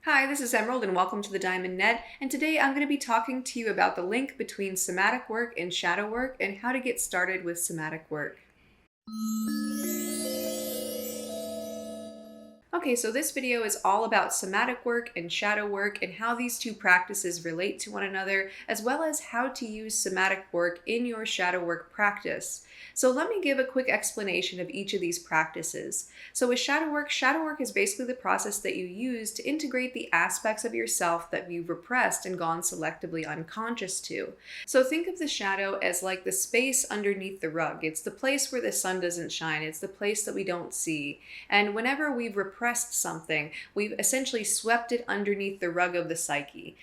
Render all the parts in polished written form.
Hi, this is Emerald and welcome to the Diamond Net, and today I'm going to be talking to you about the link between somatic work and shadow work and how to get started with somatic work. Okay, so this video is all about somatic work and shadow work and how these two practices relate to one another, as well as how to use somatic work in your shadow work practice. So let me give a quick explanation of each of these practices. So with shadow work is basically the process that you use to integrate the aspects of yourself that you've repressed and gone selectively unconscious to. So think of the shadow as like the space underneath the rug. It's the place where the sun doesn't shine. It's the place that we don't see. And whenever we've repressed something, we've essentially swept it underneath the rug of the psyche.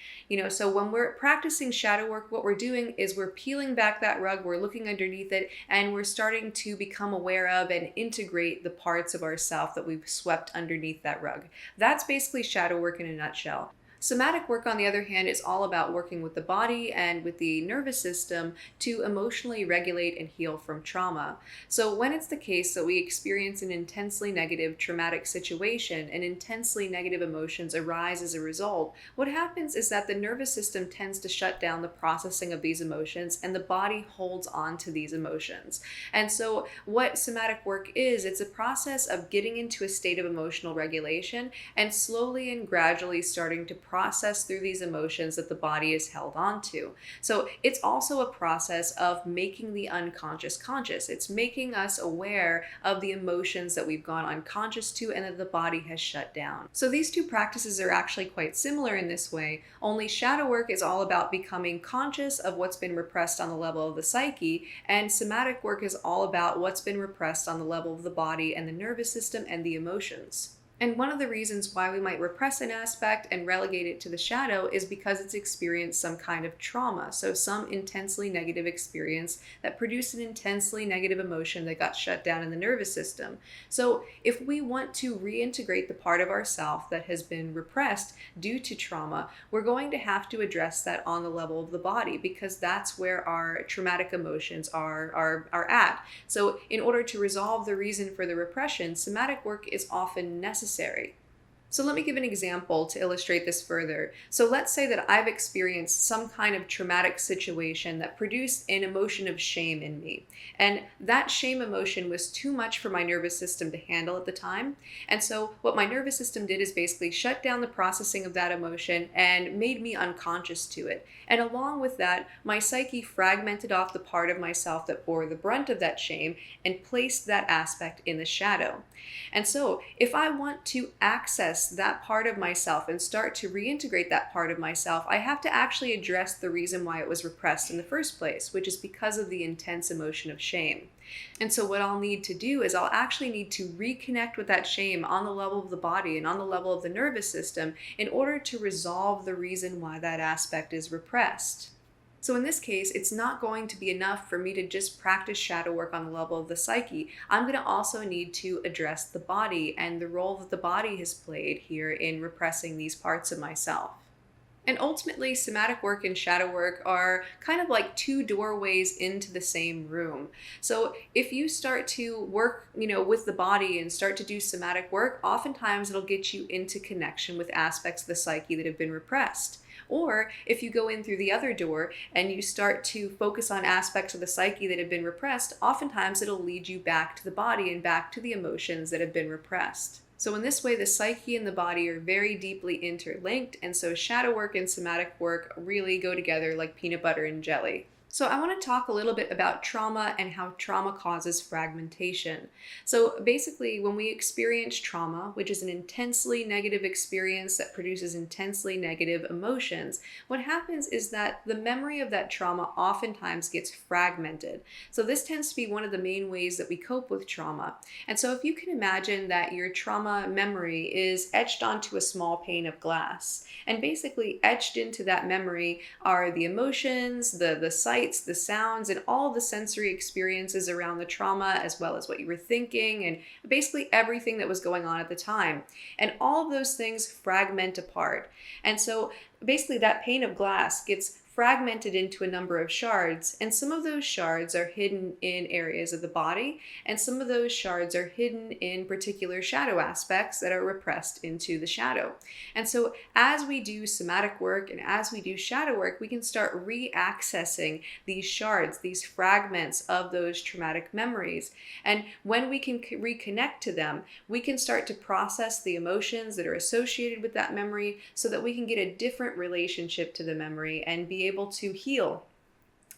So when we're practicing shadow work, what we're doing is we're peeling back that rug, we're looking underneath it, and we're starting to become aware of and integrate the parts of ourself that we've swept underneath that rug. That's basically shadow work in a nutshell. Somatic work, on the other hand, is all about working with the body and with the nervous system to emotionally regulate and heal from trauma. So when it's the case that we experience an intensely negative traumatic situation and intensely negative emotions arise as a result, what happens is that the nervous system tends to shut down the processing of these emotions and the body holds on to these emotions. And so what somatic work is, it's a process of getting into a state of emotional regulation and slowly and gradually starting to process through these emotions that the body is held on to. So it's also a process of making the unconscious conscious. It's making us aware of the emotions that we've gone unconscious to and that the body has shut down. So these two practices are actually quite similar in this way, only shadow work is all about becoming conscious of what's been repressed on the level of the psyche, and somatic work is all about what's been repressed on the level of the body and the nervous system and the emotions. And one of the reasons why we might repress an aspect and relegate it to the shadow is because it's experienced some kind of trauma. So some intensely negative experience that produced an intensely negative emotion that got shut down in the nervous system. So if we want to reintegrate the part of ourself that has been repressed due to trauma, we're going to have to address that on the level of the body because that's where our traumatic emotions are at. So in order to resolve the reason for the repression, somatic work is often necessary. So let me give an example to illustrate this further. So let's say that I've experienced some kind of traumatic situation that produced an emotion of shame in me. And that shame emotion was too much for my nervous system to handle at the time. And so what my nervous system did is basically shut down the processing of that emotion and made me unconscious to it. And along with that, my psyche fragmented off the part of myself that bore the brunt of that shame and placed that aspect in the shadow. And so if I want to access that part of myself and start to reintegrate that part of myself, I have to actually address the reason why it was repressed in the first place, which is because of the intense emotion of shame. And so what I'll need to do is I'll actually need to reconnect with that shame on the level of the body and on the level of the nervous system in order to resolve the reason why that aspect is repressed. So in this case, it's not going to be enough for me to just practice shadow work on the level of the psyche. I'm going to also need to address the body and the role that the body has played here in repressing these parts of myself. And ultimately, somatic work and shadow work are kind of like two doorways into the same room. So if you start to work, with the body and start to do somatic work, oftentimes it'll get you into connection with aspects of the psyche that have been repressed. Or if you go in through the other door and you start to focus on aspects of the psyche that have been repressed, oftentimes it'll lead you back to the body and back to the emotions that have been repressed. So in this way, the psyche and the body are very deeply interlinked, and so shadow work and somatic work really go together like peanut butter and jelly. So I want to talk a little bit about trauma and how trauma causes fragmentation. So basically, when we experience trauma, which is an intensely negative experience that produces intensely negative emotions, what happens is that the memory of that trauma oftentimes gets fragmented. So this tends to be one of the main ways that we cope with trauma. And so if you can imagine that your trauma memory is etched onto a small pane of glass, and basically etched into that memory are the emotions, the sights, the sounds, and all the sensory experiences around the trauma, as well as what you were thinking, and basically everything that was going on at the time. And all of those things fragment apart. And so basically that pane of glass gets fragmented into a number of shards, and some of those shards are hidden in areas of the body, and some of those shards are hidden in particular shadow aspects that are repressed into the shadow. And so as we do somatic work and as we do shadow work, we can start re-accessing these shards, these fragments of those traumatic memories. And when we can reconnect to them, we can start to process the emotions that are associated with that memory so that we can get a different relationship to the memory and be able to heal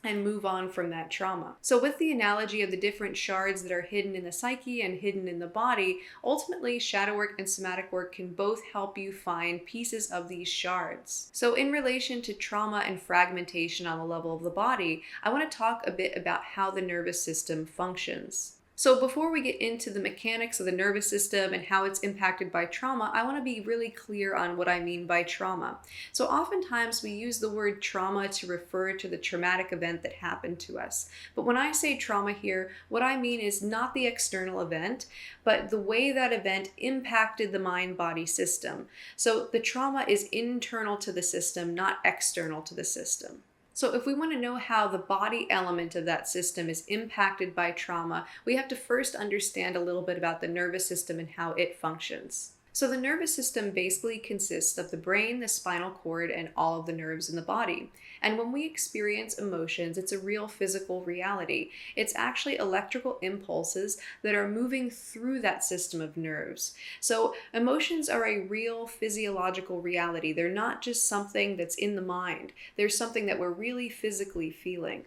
and move on from that trauma. So with the analogy of the different shards that are hidden in the psyche and hidden in the body, ultimately shadow work and somatic work can both help you find pieces of these shards. So in relation to trauma and fragmentation on the level of the body, I want to talk a bit about how the nervous system functions. So before we get into the mechanics of the nervous system and how it's impacted by trauma, I want to be really clear on what I mean by trauma. So oftentimes we use the word trauma to refer to the traumatic event that happened to us. But when I say trauma here, what I mean is not the external event, but the way that event impacted the mind-body system. So the trauma is internal to the system, not external to the system. So if we want to know how the body element of that system is impacted by trauma, we have to first understand a little bit about the nervous system and how it functions. So the nervous system basically consists of the brain, the spinal cord, and all of the nerves in the body. And when we experience emotions, it's a real physical reality. It's actually electrical impulses that are moving through that system of nerves. So emotions are a real physiological reality. They're not just something that's in the mind. They're something that we're really physically feeling.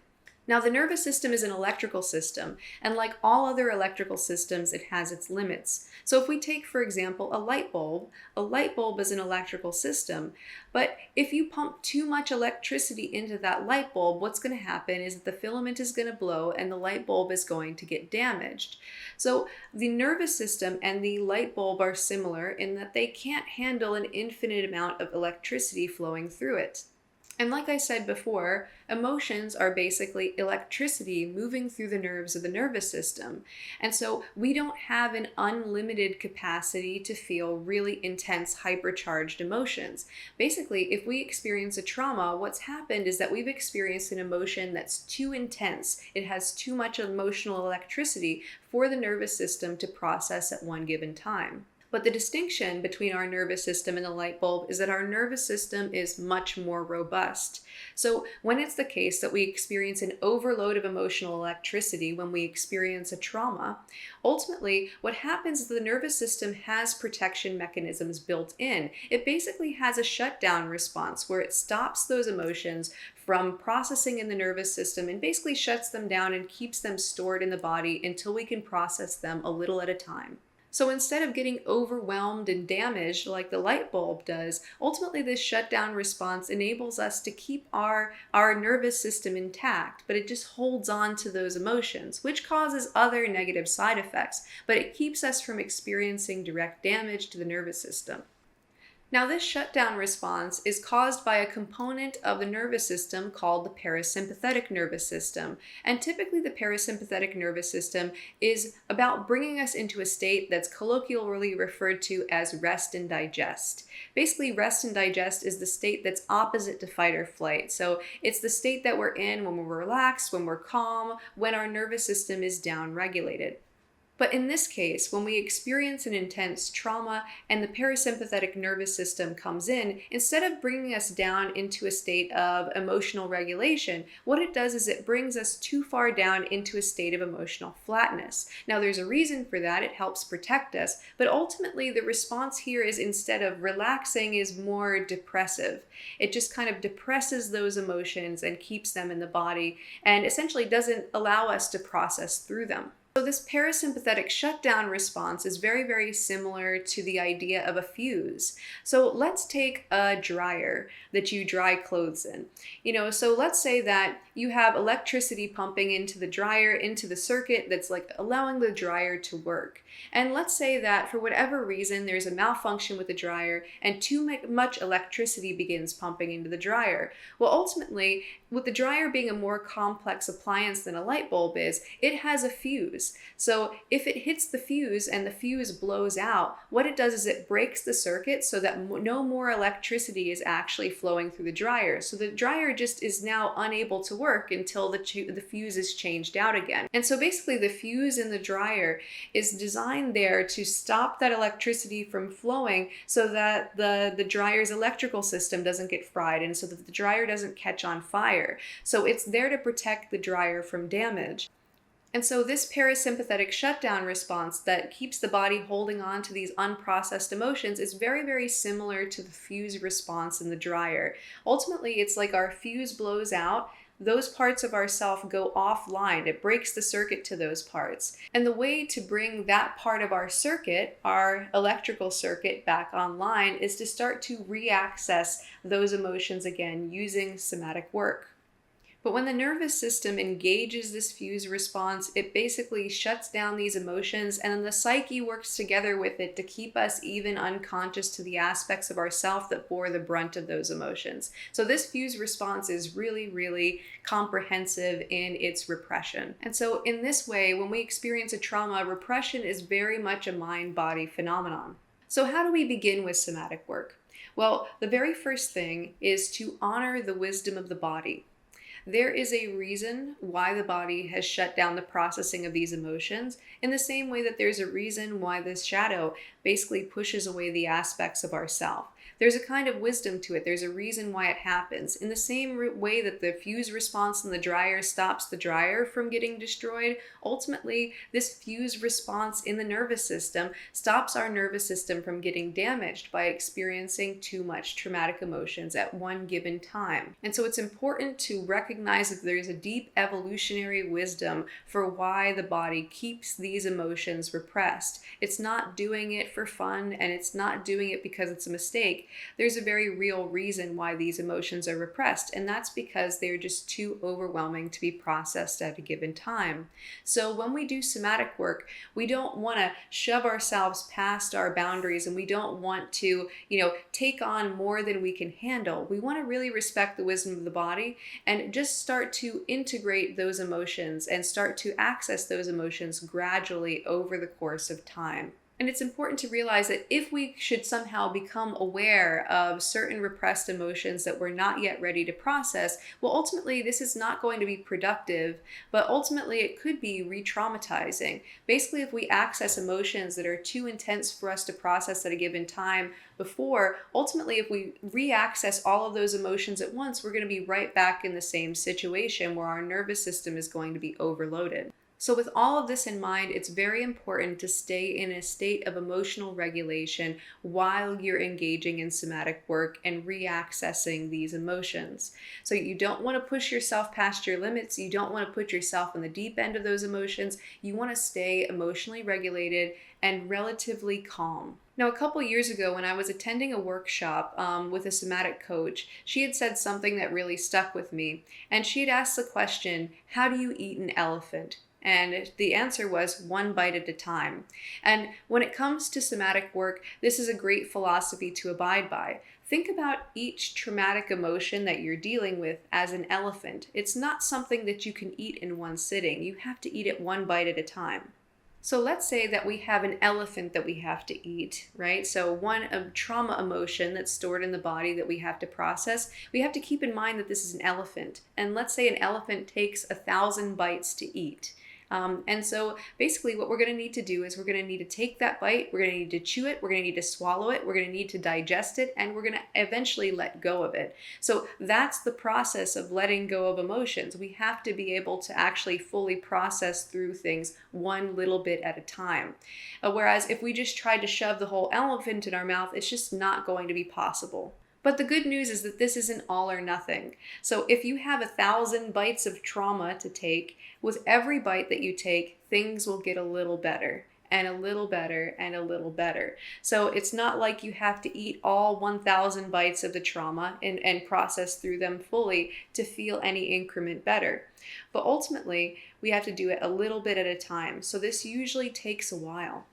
Now, the nervous system is an electrical system, and like all other electrical systems, it has its limits. So if we take, for example, a light bulb is an electrical system, but if you pump too much electricity into that light bulb, what's going to happen is that the filament is going to blow and the light bulb is going to get damaged. So the nervous system and the light bulb are similar in that they can't handle an infinite amount of electricity flowing through it. And like I said before, emotions are basically electricity moving through the nerves of the nervous system. And so we don't have an unlimited capacity to feel really intense, hypercharged emotions. Basically, if we experience a trauma, what's happened is that we've experienced an emotion that's too intense. It has too much emotional electricity for the nervous system to process at one given time. But the distinction between our nervous system and the light bulb is that our nervous system is much more robust. So when it's the case that we experience an overload of emotional electricity when we experience a trauma, ultimately what happens is the nervous system has protection mechanisms built in. It basically has a shutdown response where it stops those emotions from processing in the nervous system and basically shuts them down and keeps them stored in the body until we can process them a little at a time. So instead of getting overwhelmed and damaged like the light bulb does, ultimately this shutdown response enables us to keep our nervous system intact, but it just holds on to those emotions, which causes other negative side effects, but it keeps us from experiencing direct damage to the nervous system. Now, this shutdown response is caused by a component of the nervous system called the parasympathetic nervous system. And typically the parasympathetic nervous system is about bringing us into a state that's colloquially referred to as rest and digest. Basically, rest and digest is the state that's opposite to fight or flight. So it's the state that we're in when we're relaxed, when we're calm, when our nervous system is down-regulated. But in this case, when we experience an intense trauma and the parasympathetic nervous system comes in, instead of bringing us down into a state of emotional regulation, what it does is it brings us too far down into a state of emotional flatness. Now, there's a reason for that. It helps protect us. But ultimately, the response here is instead of relaxing is more depressive. It just kind of depresses those emotions and keeps them in the body and essentially doesn't allow us to process through them. So this parasympathetic shutdown response is very, very similar to the idea of a fuse. So let's take a dryer that you dry clothes in. So let's say that you have electricity pumping into the dryer, into the circuit that's like allowing the dryer to work. And let's say that for whatever reason, there's a malfunction with the dryer and too much electricity begins pumping into the dryer. Well, ultimately, with the dryer being a more complex appliance than a light bulb is, it has a fuse. fuse. So if it hits the fuse and the fuse blows out, what it does is it breaks the circuit so that no more electricity is actually flowing through the dryer. So the dryer just is now unable to work until the fuse is changed out again. And so basically the fuse in the dryer is designed there to stop that electricity from flowing so that the dryer's electrical system doesn't get fried and so that the dryer doesn't catch on fire. So it's there to protect the dryer from damage. And so this parasympathetic shutdown response that keeps the body holding on to these unprocessed emotions is very, very similar to the fuse response in the dryer. Ultimately, it's like our fuse blows out, those parts of ourself go offline. It breaks the circuit to those parts. And the way to bring that part of our circuit, our electrical circuit, back online is to start to reaccess those emotions again using somatic work. But when the nervous system engages this fuse response, it basically shuts down these emotions, and then the psyche works together with it to keep us even unconscious to the aspects of ourself that bore the brunt of those emotions. So this fuse response is really, really comprehensive in its repression. And so in this way, when we experience a trauma, repression is very much a mind-body phenomenon. So how do we begin with somatic work? Well, the very first thing is to honor the wisdom of the body. There is a reason why the body has shut down the processing of these emotions, in the same way that there's a reason why this shadow basically pushes away the aspects of ourself. There's a kind of wisdom to it. There's a reason why it happens. In the same way that the fuse response in the dryer stops the dryer from getting destroyed, ultimately, this fuse response in the nervous system stops our nervous system from getting damaged by experiencing too much traumatic emotions at one given time. And so it's important to recognize that there's a deep evolutionary wisdom for why the body keeps these emotions repressed. It's not doing it for fun, and it's not doing it because it's a mistake. There's a very real reason why these emotions are repressed, and that's because they're just too overwhelming to be processed at a given time. So when we do somatic work, we don't want to shove ourselves past our boundaries, and we don't want to, take on more than we can handle. We want to really respect the wisdom of the body and just start to integrate those emotions and start to access those emotions gradually over the course of time. And it's important to realize that if we should somehow become aware of certain repressed emotions that we're not yet ready to process, well, ultimately, this is not going to be productive, but ultimately it could be re-traumatizing. Basically, if we access emotions that are too intense for us to process at a given time before, ultimately, if we re-access all of those emotions at once, we're going to be right back in the same situation where our nervous system is going to be overloaded. So with all of this in mind, it's very important to stay in a state of emotional regulation while you're engaging in somatic work and reaccessing these emotions. So you don't want to push yourself past your limits. You don't want to put yourself in the deep end of those emotions. You want to stay emotionally regulated and relatively calm. Now, a couple years ago when I was attending a workshop with a somatic coach, she had said something that really stuck with me. And she had asked the question, how do you eat an elephant? And the answer was one bite at a time. And when it comes to somatic work, this is a great philosophy to abide by. Think about each traumatic emotion that you're dealing with as an elephant. It's not something that you can eat in one sitting. You have to eat it one bite at a time. So let's say that we have an elephant that we have to eat, right? So one trauma emotion that's stored in the body that we have to process, we have to keep in mind that this is an elephant. And let's say an elephant takes 1,000 bites to eat. And so basically what we're going to need to do is we're going to need to take that bite, we're going to need to chew it, we're going to need to swallow it, we're going to need to digest it, and we're going to eventually let go of it. So that's the process of letting go of emotions. We have to be able to actually fully process through things one little bit at a time. Whereas if we just tried to shove the whole elephant in our mouth, it's just not going to be possible. But the good news is that this isn't all or nothing. So if you have 1,000 bites of trauma to take, with every bite that you take, things will get a little better and a little better and a little better. So it's not like you have to eat all 1,000 bites of the trauma and process through them fully to feel any increment better. But ultimately, we have to do it a little bit at a time. So this usually takes a while.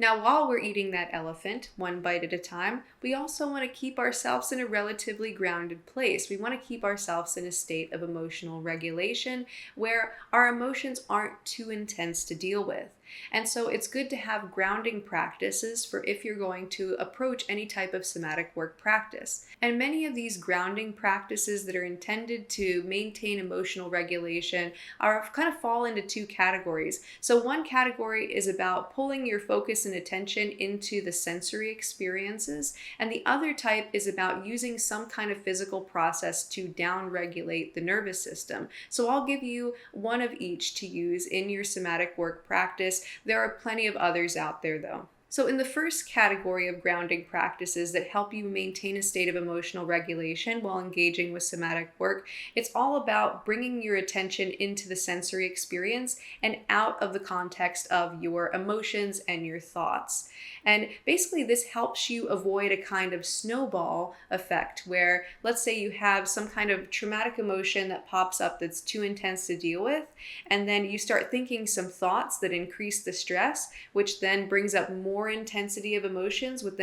Now, while we're eating that elephant, one bite at a time, we also want to keep ourselves in a relatively grounded place. We want to keep ourselves in a state of emotional regulation where our emotions aren't too intense to deal with. And so it's good to have grounding practices for if you're going to approach any type of somatic work practice. And many of these grounding practices that are intended to maintain emotional regulation are kind of fall into two categories. So one category is about pulling your focus and attention into the sensory experiences, and the other type is about using some kind of physical process to down-regulate the nervous system. So I'll give you one of each to use in your somatic work practice. There are plenty of others out there though. So in the first category of grounding practices that help you maintain a state of emotional regulation while engaging with somatic work, it's all about bringing your attention into the sensory experience and out of the context of your emotions and your thoughts. And basically this helps you avoid a kind of snowball effect where, let's say you have some kind of traumatic emotion that pops up that's too intense to deal with, and then you start thinking some thoughts that increase the stress, which then brings up more intensity of emotions, which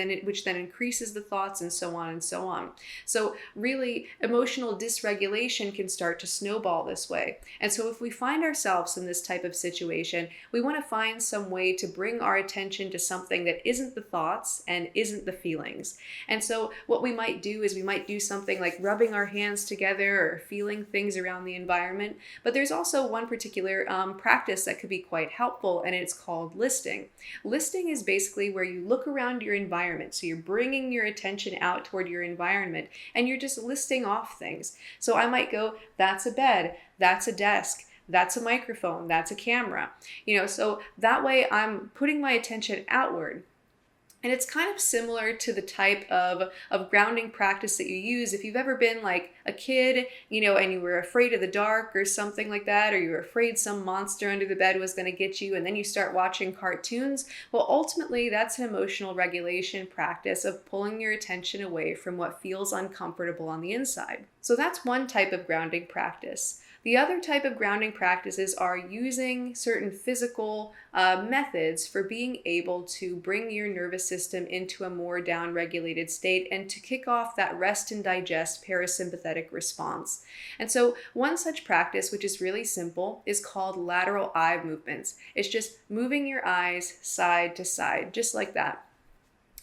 then increases the thoughts, and so on and so on. So really, emotional dysregulation can start to snowball this way. And so if we find ourselves in this type of situation, we want to find some way to bring our attention to something that isn't the thoughts and isn't the feelings. And so what we might do is we might do something like rubbing our hands together or feeling things around the environment. But there's also one particular practice that could be quite helpful, and it's called listing. Listing is basically where you look around your environment. So you're bringing your attention out toward your environment and you're just listing off things. So I might go, that's a bed, that's a desk, that's a microphone, that's a camera. So that way I'm putting my attention outward. And it's kind of similar to the type of grounding practice that you use if you've ever been like a kid, and you were afraid of the dark or something like that, or you were afraid some monster under the bed was going to get you, and then you start watching cartoons. Well, ultimately, that's an emotional regulation practice of pulling your attention away from what feels uncomfortable on the inside. So that's one type of grounding practice. The other type of grounding practices are using certain physical methods for being able to bring your nervous system into a more down-regulated state and to kick off that rest and digest parasympathetic response. And so one such practice, which is really simple, is called lateral eye movements. It's just moving your eyes side to side, just like that.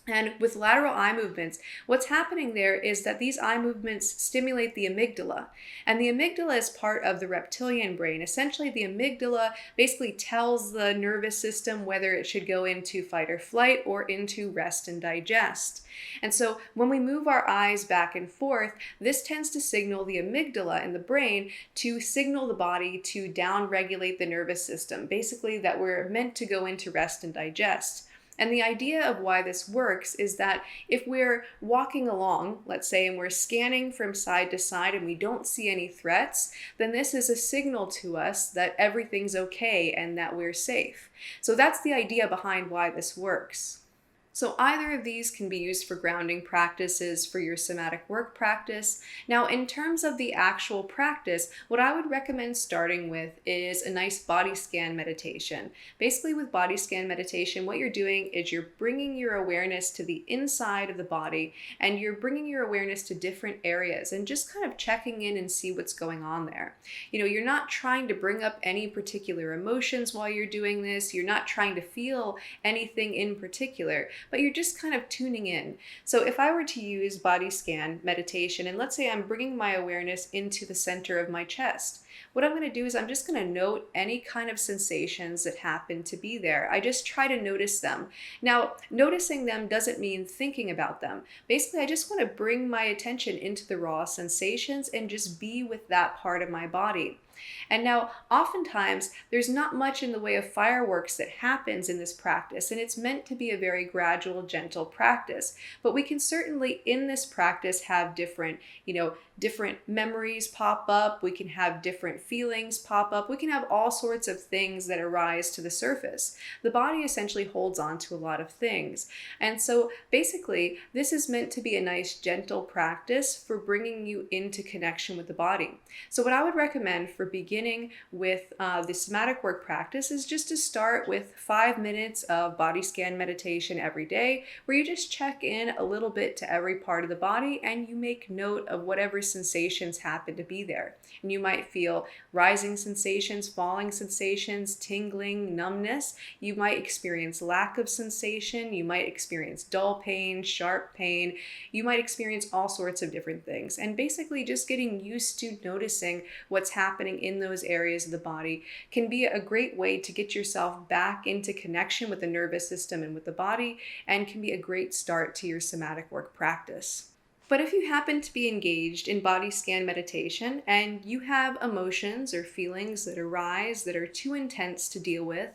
And with lateral eye movements, what's happening there is that these eye movements stimulate the amygdala. And the amygdala is part of the reptilian brain. Essentially, the amygdala basically tells the nervous system whether it should go into fight or flight or into rest and digest. And so when we move our eyes back and forth, this tends to signal the amygdala in the brain to signal the body to down-regulate the nervous system. Basically, that we're meant to go into rest and digest. And the idea of why this works is that if we're walking along, let's say, and we're scanning from side to side and we don't see any threats, then this is a signal to us that everything's okay and that we're safe. So that's the idea behind why this works. So either of these can be used for grounding practices for your somatic work practice. Now, in terms of the actual practice, what I would recommend starting with is a nice body scan meditation. Basically, with body scan meditation, what you're doing is you're bringing your awareness to the inside of the body, and you're bringing your awareness to different areas and just kind of checking in and see what's going on there. You're not trying to bring up any particular emotions while you're doing this. You're not trying to feel anything in particular, but you're just kind of tuning in. So if I were to use body scan meditation, and let's say I'm bringing my awareness into the center of my chest, what I'm going to do is I'm just going to note any kind of sensations that happen to be there. I just try to notice them. Now, noticing them doesn't mean thinking about them. Basically, I just want to bring my attention into the raw sensations and just be with that part of my body. And now, oftentimes, there's not much in the way of fireworks that happens in this practice, and it's meant to be a very gradual, gentle practice. But we can certainly, in this practice, have different memories pop up. We can have different feelings pop up. We can have all sorts of things that arise to the surface. The body essentially holds on to a lot of things. And so, basically, this is meant to be a nice, gentle practice for bringing you into connection with the body. So what I would recommend for for beginning with the somatic work practice is just to start with 5 minutes of body scan meditation every day, where you just check in a little bit to every part of the body and you make note of whatever sensations happen to be there. And you might feel rising sensations, falling sensations, tingling, numbness. You might experience lack of sensation. You might experience dull pain, sharp pain. You might experience all sorts of different things. And basically just getting used to noticing what's happening in those areas of the body can be a great way to get yourself back into connection with the nervous system and with the body, and can be a great start to your somatic work practice. But if you happen to be engaged in body scan meditation and you have emotions or feelings that arise that are too intense to deal with,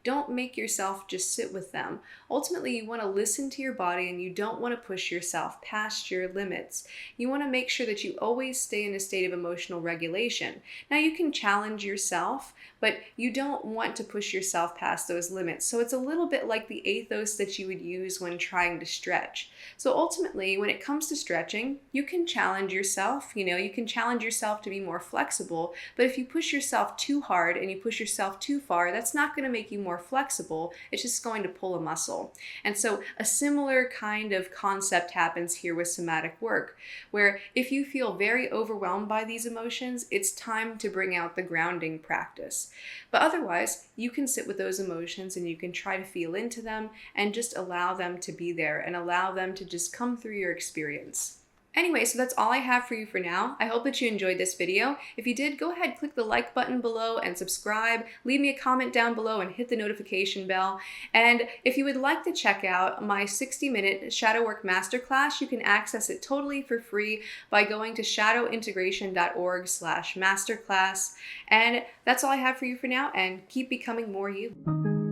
don't make yourself just sit with them. Ultimately, you want to listen to your body and you don't want to push yourself past your limits. You want to make sure that you always stay in a state of emotional regulation. Now, you can challenge yourself, but you don't want to push yourself past those limits. So it's a little bit like the ethos that you would use when trying to stretch. So ultimately, when it comes to stretching, you can challenge yourself. You can challenge yourself to be more flexible, but if you push yourself too hard and you push yourself too far, that's not going to make you more flexible. It's just going to pull a muscle. And so a similar kind of concept happens here with somatic work, where if you feel very overwhelmed by these emotions, it's time to bring out the grounding practice. But otherwise, you can sit with those emotions and you can try to feel into them and just allow them to be there and allow them to just come through your experience. Anyway, so that's all I have for you for now. I hope that you enjoyed this video. If you did, go ahead, click the like button below and subscribe. Leave me a comment down below and hit the notification bell. And if you would like to check out my 60-minute shadow work masterclass, you can access it totally for free by going to shadowintegration.org/masterclass. And that's all I have for you for now, and keep becoming more you.